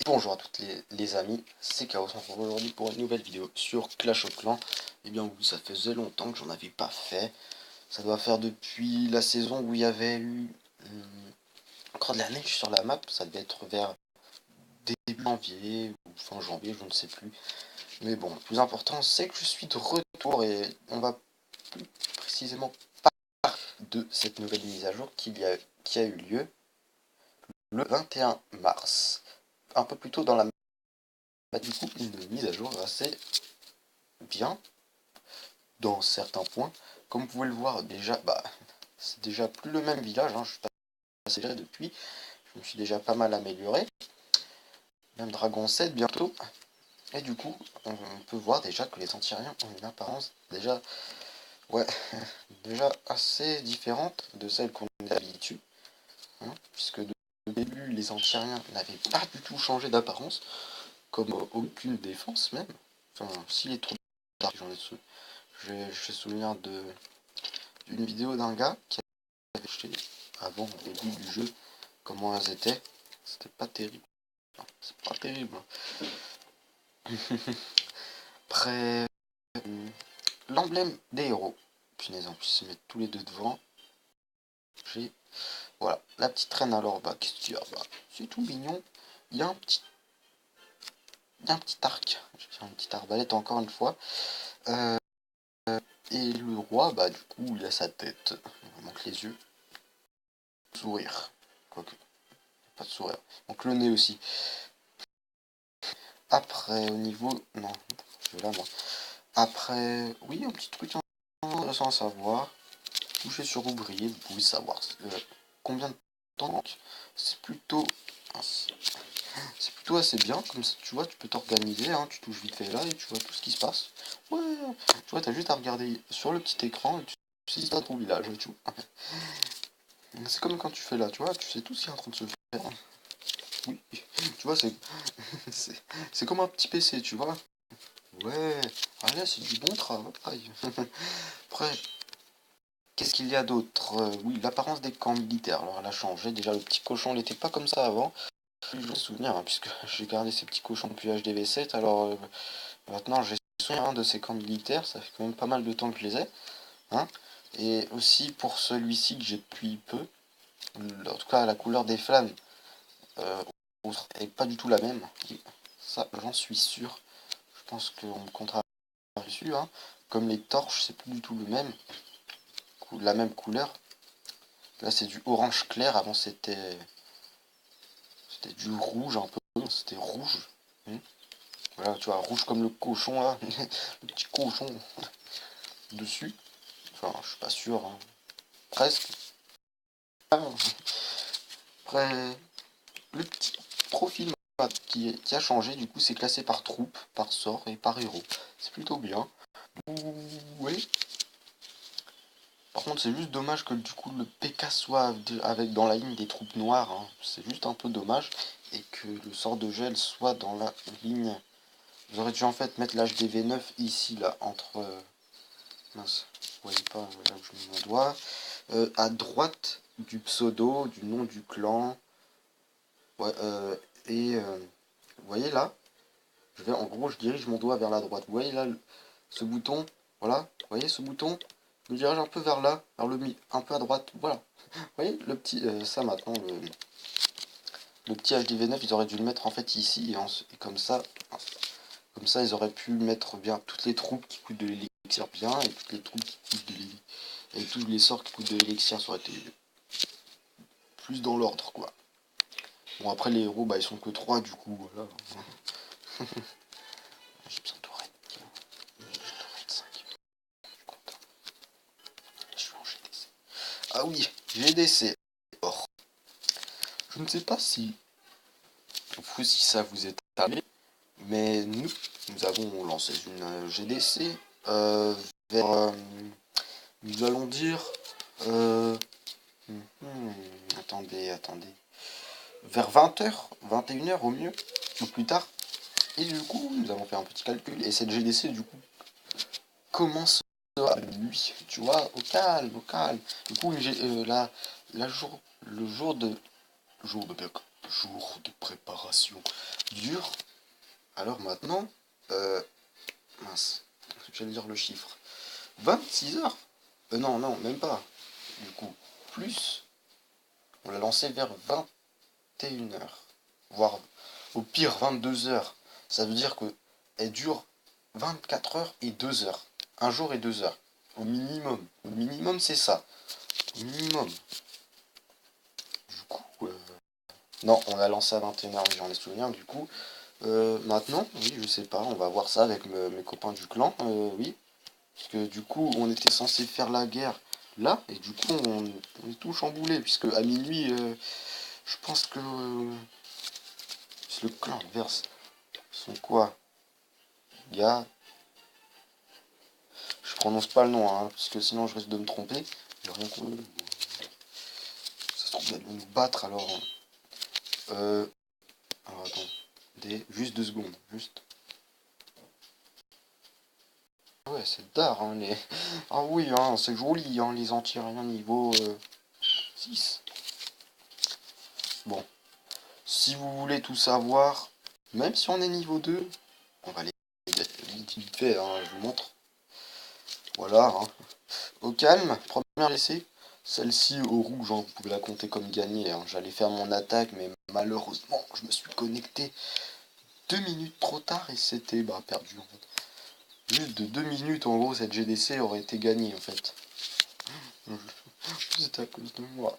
Bonjour à toutes les amis, c'est Chaos, on se retrouve aujourd'hui pour une nouvelle vidéo sur Clash of Clans. Et bien oui, ça faisait longtemps que j'en avais pas fait. Ça doit faire depuis la saison où il y avait eu encore de la neige sur la map. Ça devait être vers début janvier ou fin janvier, je ne sais plus. Mais bon, le plus important c'est que je suis de retour et on va plus précisément parler de cette nouvelle mise à jour qui a eu lieu le 21 mars. Un peu plus tôt dans la du coup une mise à jour assez bien dans certains points. Comme vous pouvez le voir déjà, c'est déjà plus le même village, je suis passé là depuis, je me suis déjà pas mal amélioré, même Dragon 7 bientôt, et du coup on peut voir déjà que les Antiriens ont une apparence déjà, ouais, déjà assez différente de celle qu'on est habitué, puisque au début les Antiriens n'avaient pas du tout changé d'apparence, comme aucune défense même, enfin si les troupes, j'ai souvenir d'une vidéo d'un gars qui avait acheté avant au début du jeu comment elles étaient. C'était pas terrible. Non, c'est pas terrible. Après l'emblème des héros. Punaise, en plus se mettre tous les deux devant. J'ai. Voilà. La petite reine alors, qu'est-ce qu'il y a c'est tout mignon. Il y a un petit. Il y a un petit arc. J'ai un petit arbalète encore une fois. Et le roi, du coup, il a sa tête. Il manque les yeux. Sourire. Quoique. Pas de sourire. Donc le nez aussi. Après, au niveau... Non, je là, moi. Après, oui, un petit truc intéressant à savoir. Touchez sur ouvrier, vous pouvez savoir combien de temps. C'est plutôt... C'est plutôt assez bien, comme ça, tu vois, tu peux t'organiser, tu touches vite fait là et tu vois tout ce qui se passe. Ouais, tu vois, t'as juste à regarder sur le petit écran et tu sais si t'as ton village, tu vois. C'est comme quand tu fais là, tu vois, tu sais tout ce qui est en train de se faire. Oui, tu vois, c'est comme un petit PC, tu vois. Ouais, allez, c'est du bon travail. Après, qu'est-ce qu'il y a d'autre oui, l'apparence des camps militaires. Alors, elle a changé. Déjà, le petit cochon n'était pas comme ça avant. Je me souviens, puisque j'ai gardé ces petits cochons depuis HDV7. Alors, maintenant, j'ai souvenir de ces camps militaires. Ça fait quand même pas mal de temps que je les ai. Et aussi, pour celui-ci que j'ai depuis peu, en tout cas, la couleur des flammes est pas du tout la même. Ça, j'en suis sûr. Je pense qu'on me comptera dessus. Comme les torches, c'est plus du tout le même. La même couleur. Là, c'est du orange clair. Avant, c'était du rouge un peu. C'était rouge. Voilà, tu vois, rouge comme le cochon là. Le petit cochon dessus. Enfin, je suis pas sûr. Presque. Après, le petit profil qui a changé, du coup, c'est classé par troupe, par sort et par héros. C'est plutôt bien. Oui. Par contre, c'est juste dommage que du coup le PK soit avec dans la ligne des troupes noires. C'est juste un peu dommage. Et que le sort de gel soit dans la ligne. J'aurais dû en fait mettre l'HDV9 ici, là, entre. Mince, vous voyez pas là où je mets mon doigt. À droite du pseudo, du nom du clan. Ouais, vous voyez là, en gros, je dirige mon doigt vers la droite. Vous voyez là, ce bouton, voilà, vous voyez ce bouton, je me dirige un peu vers là, vers le un peu à droite, voilà. Vous voyez le petit, ça maintenant, le petit HDV9, ils auraient dû le mettre en fait ici, et comme ça, ils auraient pu mettre bien toutes les troupes qui coûtent de l'élixir bien, et toutes les troupes qui coûtent de l'élixir, et tous les sorts qui coûtent de l'élixir, ça aurait été plus dans l'ordre, quoi. Bon, après, les héros, ils sont que 3 du coup, voilà. J'ai besoin de Red. Red 5. Je suis content. Je suis en GDC. Ah oui, GDC. Or, je ne sais pas si ça vous est arrivé, mais nous avons lancé une GDC vers, nous allons dire, attendez, vers 20h, 21h au mieux, ou plus tard. Et du coup, nous avons fait un petit calcul, et cette GDC, du coup, commence à nuit, tu vois, au calme, au calme. Du coup, le jour de préparation dure. Alors maintenant, mince, j'allais dire le chiffre. 26 heures. Non, non, même pas. Du coup, plus, on l'a lancé vers 21 heures. Voire au pire 22 heures. Ça veut dire que elle dure 24 heures et 2 heures. Un jour et 2 heures. Au minimum. Au minimum, c'est ça. Au minimum. Du coup, non, on a lancé à 21 heures, j'en ai souvenir. Du coup, maintenant, oui, je sais pas, on va voir ça avec mes copains du clan. Oui. Parce que du coup, on était censé faire la guerre là. Et du coup, on est tout chamboulé. Puisque à minuit, je pense que le clan adverse sont quoi? Gars, je prononce pas le nom, hein, parce que sinon je risque de me tromper. J'ai rien compris. Ça se trouve, ils vont nous battre alors. Alors attends. Juste 2 secondes. Juste. Ouais, c'est d'art, hein, les. Ah oui, hein, c'est joli, hein, les anti-aériens niveau 6. Bon. Si vous voulez tout savoir, même si on est niveau 2, on va les vite fait, hein, je vous montre. Voilà, hein. Au calme, première essai. Celle-ci au rouge, hein, vous pouvez la compter comme gagnée, hein. J'allais faire mon attaque, mais malheureusement, je me suis connecté 2 minutes trop tard et c'était perdu en fait. Juste de 2 minutes, en gros, cette GDC aurait été gagnée en fait. C'était à cause de moi.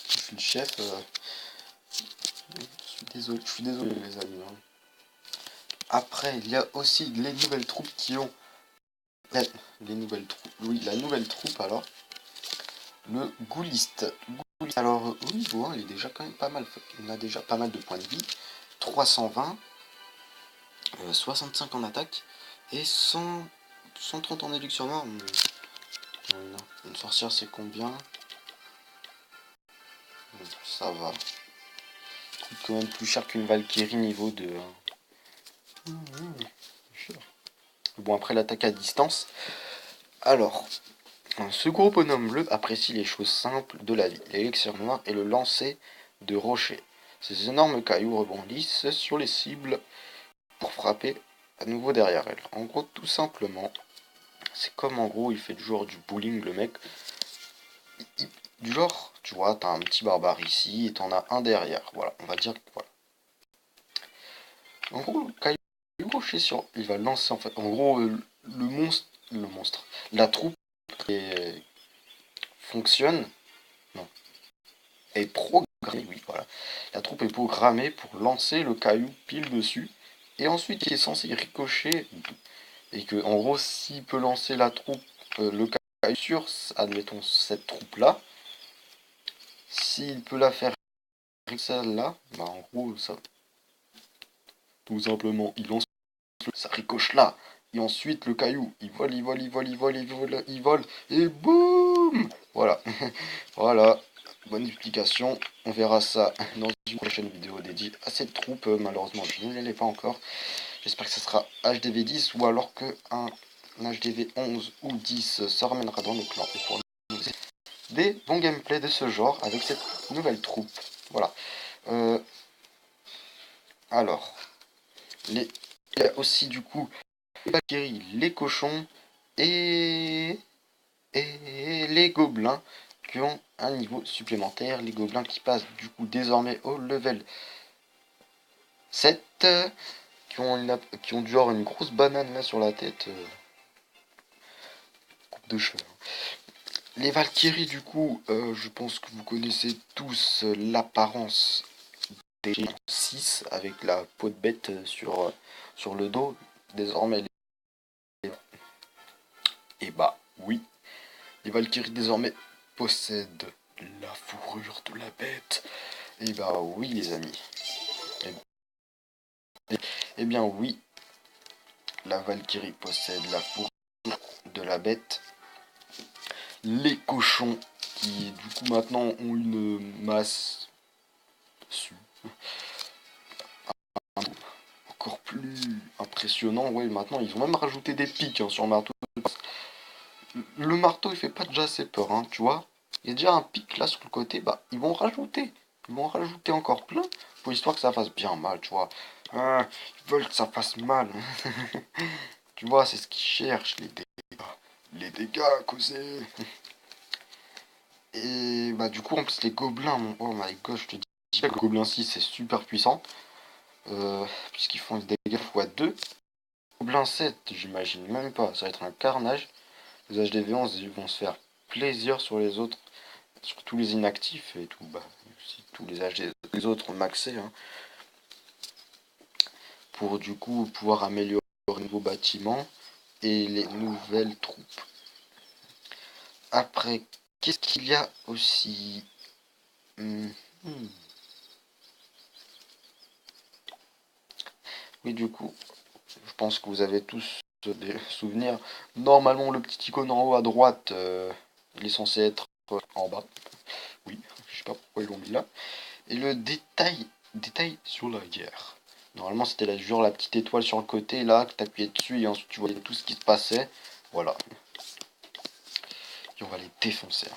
Je suis le chef. Je suis désolé les amis, hein. Après, il y a aussi les nouvelles troupes qui ont... Les nouvelles troupes, oui, la nouvelle troupe alors. Le Gouliste. Alors, au niveau 1, il est déjà quand même pas mal. Il a déjà pas mal de points de vie. 320, 65 en attaque et 130 en éduction noire. Une sorcière, c'est combien? Ça va. Coûte quand même plus cher qu'une Valkyrie niveau 2. Hein. Bon, après l'attaque à distance. Alors, ce gros bonhomme bleu apprécie les choses simples de la vie, l'élixir noir et le lancer de rochers. Ces énormes cailloux rebondissent sur les cibles pour frapper à nouveau derrière elles. En gros, tout simplement, c'est comme en gros, il fait toujours du bowling le mec. Du genre, tu vois, t'as un petit barbare ici et t'en as un derrière. Voilà, on va dire que voilà. En gros, le caillou rocher sur, il va lancer en fait. En gros, le monstre, la troupe fonctionne. Non, est programmée. Oui, voilà. La troupe est programmée pour lancer le caillou pile dessus et ensuite il est censé y ricocher et que en gros, s'il peut lancer la troupe, le caillou sur, admettons cette troupe là, s'il peut la faire celle-là, en gros, ça, tout simplement, il lance, ça ricoche là. Et ensuite, le caillou, il vole, il vole, il vole, il vole, il vole, il vole, et boum. Voilà. Voilà. Bonne explication. On verra ça dans une prochaine vidéo dédiée à cette troupe. Malheureusement, je ne l'ai pas encore. J'espère que ce sera HDV 10 ou alors que un HDV 11 ou 10 se ramènera dans le clan. Et pour des bons gameplays de ce genre avec cette nouvelle troupe. Voilà. Alors, il y a aussi du coup les Valkyries, les cochons et les gobelins qui ont un niveau supplémentaire. Les gobelins qui passent du coup désormais au level 7, qui ont du genre une grosse banane là sur la tête. Coupe de cheveux. Les Valkyries du coup, je pense que vous connaissez tous l'apparence des 6 avec la peau de bête sur le dos. Désormais, et bah oui, les Valkyries désormais possèdent la fourrure de la bête. Et bah oui les amis. Eh bien oui, la Valkyrie possède la fourrure de la bête. Les cochons qui du coup maintenant ont une masse encore plus impressionnant. Ouais, maintenant ils ont même rajouté des pics sur le marteau. Le marteau il fait pas déjà assez peur, hein, tu vois. Il y a déjà un pic là sur le côté, bah ils vont rajouter. Ils vont rajouter encore plein Faut histoire que ça fasse bien mal, tu vois. Ah, ils veulent que ça fasse mal. Tu vois, c'est ce qu'ils cherchent, les dégâts. Les dégâts causés. Et bah du coup, en plus, les gobelins, oh my god, je te dis, le gobelin 6 c'est super puissant. Puisqu'ils font des dégâts x2. Gobelin 7, j'imagine même pas, ça va être un carnage. Les HDV11, ils vont se faire plaisir sur les autres, sur tous les inactifs et tout, bah, aussi tous les HD, les autres maxés, hein, pour du coup pouvoir améliorer les nouveaux bâtiments et les nouvelles troupes. Après, qu'est-ce qu'il y a aussi? Hmm. Oui, du coup, je pense que vous avez tous des souvenirs. Normalement, le petit icône en haut à droite, il est censé être en bas. Oui, je sais pas pourquoi ils l'ont mis là. Et le détail sur la guerre. Normalement, c'était la petite étoile sur le côté, là, que tu appuyais dessus, et ensuite tu voyais tout ce qui se passait. Voilà. Et on va les défoncer. Hein.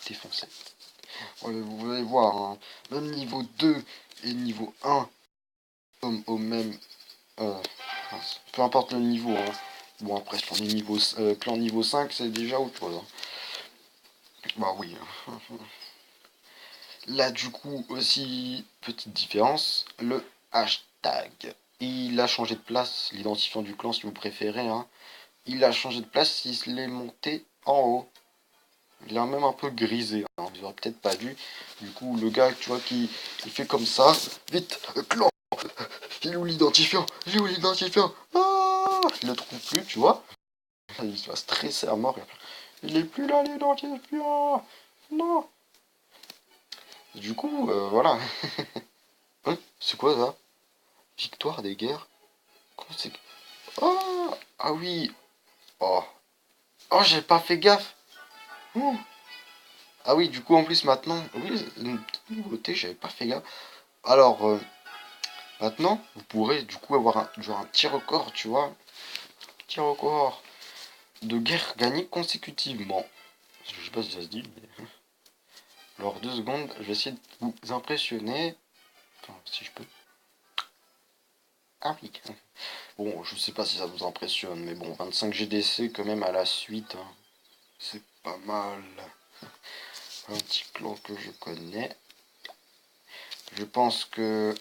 Défoncer. Vous allez voir, hein, même niveau 2 et niveau 1, comme au même... peu importe le niveau. Hein. Bon, après, clan niveau 5, c'est déjà autre chose. Hein. Bah oui. Hein. Là, du coup, aussi, petite différence, le hashtag. Il a changé de place, l'identifiant du clan si vous préférez. Hein. Il a changé de place, il se l'est monté en haut. Il a même un peu grisé. Hein. Vous aurez peut-être pas vu. Du coup, le gars, tu vois, qui il fait comme ça. Vite, clan. Il est où l'identifiant? Il est où l'identifiant? Ah, il le trouve plus, tu vois. Il va stresser à mort. Il est plus là, l'identifiant. Non. Du coup, voilà. Hein, c'est quoi ça? Victoire des guerres? Comment c'est que... Oh! Ah oui! Oh! Oh, j'ai pas fait gaffe! Ouh. Ah oui, du coup, en plus, maintenant... Oui, une petite nouveauté, j'avais pas fait gaffe. Alors, maintenant, vous pourrez, du coup, avoir genre un petit record, tu vois. Petit record de guerre gagnée consécutivement. Je sais pas si ça se dit, mais... Alors, 2 secondes, je vais essayer de vous impressionner. Enfin, si je peux. Ah oui! Bon, je sais pas si ça vous impressionne, mais bon, 25 GDC quand même à la suite, hein. C'est pas mal. Un petit clan que je connais. Je pense que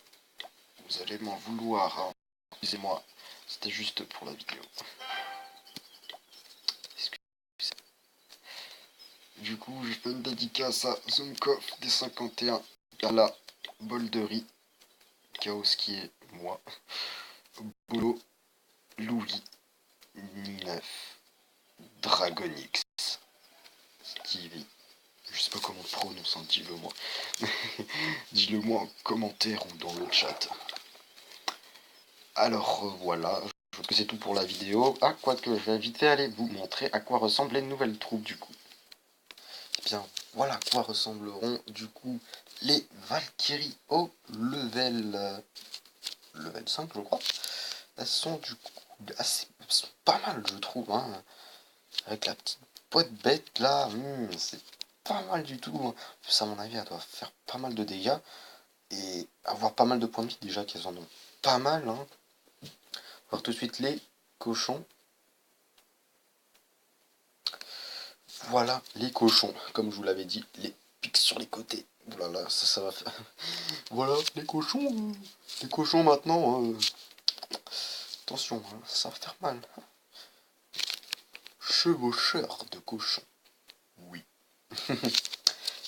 vous allez m'en vouloir. Hein. Excusez-moi, c'était juste pour la vidéo. Du coup, je fais une dédicace à Zonkov des 51, Carla, Boldery, Chaos qui est moi, Bolo, Louis, Ninef, Dragonix, Stevie. Je sais pas comment on prononce, hein, dis-le moi. Dis-le moi en commentaire ou dans le chat. Alors voilà, je trouve que c'est tout pour la vidéo. Ah, quoique, je vais vite fait aller vous montrer à quoi ressemblent les nouvelles troupes du coup. Eh bien, voilà à quoi ressembleront du coup les Valkyries au level 5, je crois. Elles sont du coup sont pas mal, je trouve. Hein. Avec la petite boîte bête là, c'est pas mal du tout. En plus, à mon avis, elle doit faire pas mal de dégâts. Et avoir pas mal de points de vie déjà qu'elles en ont pas mal. Hein. Alors tout de suite les cochons. Voilà les cochons, comme je vous l'avais dit, les pics sur les côtés. Voilà, ça va faire. Voilà les cochons maintenant. Attention, hein, ça va faire mal. Chevaucheur de cochons. Oui.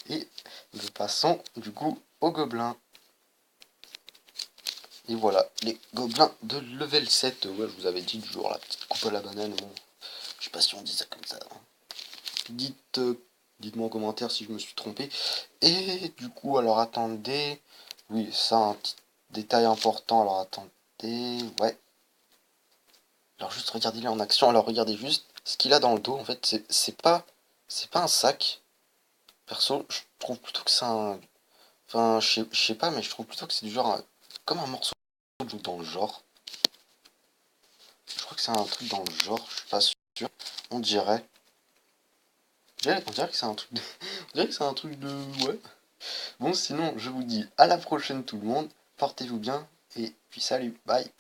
Et nous passons du coup aux gobelins. Et voilà, les gobelins de level 7. Ouais, je vous avais dit du jour la petite coupe à la banane. Bon, je sais pas si on dit ça comme ça. Hein. Dites-moi en commentaire si je me suis trompé. Et du coup, alors attendez. Oui, ça, un petit détail important. Alors attendez. Ouais. Alors juste regardez-le en action. Alors regardez juste ce qu'il a dans le dos. En fait, c'est pas un sac. Perso, je trouve plutôt que c'est un... Enfin, je sais pas, mais je trouve plutôt que c'est du genre... comme un morceau dans le genre. Je crois que c'est un truc dans le genre. Je suis pas sûr. On dirait. On dirait que c'est un truc de... On dirait que c'est un truc de... Ouais. Bon, sinon, je vous dis à la prochaine tout le monde. portez-vous bien, et puis salut, bye.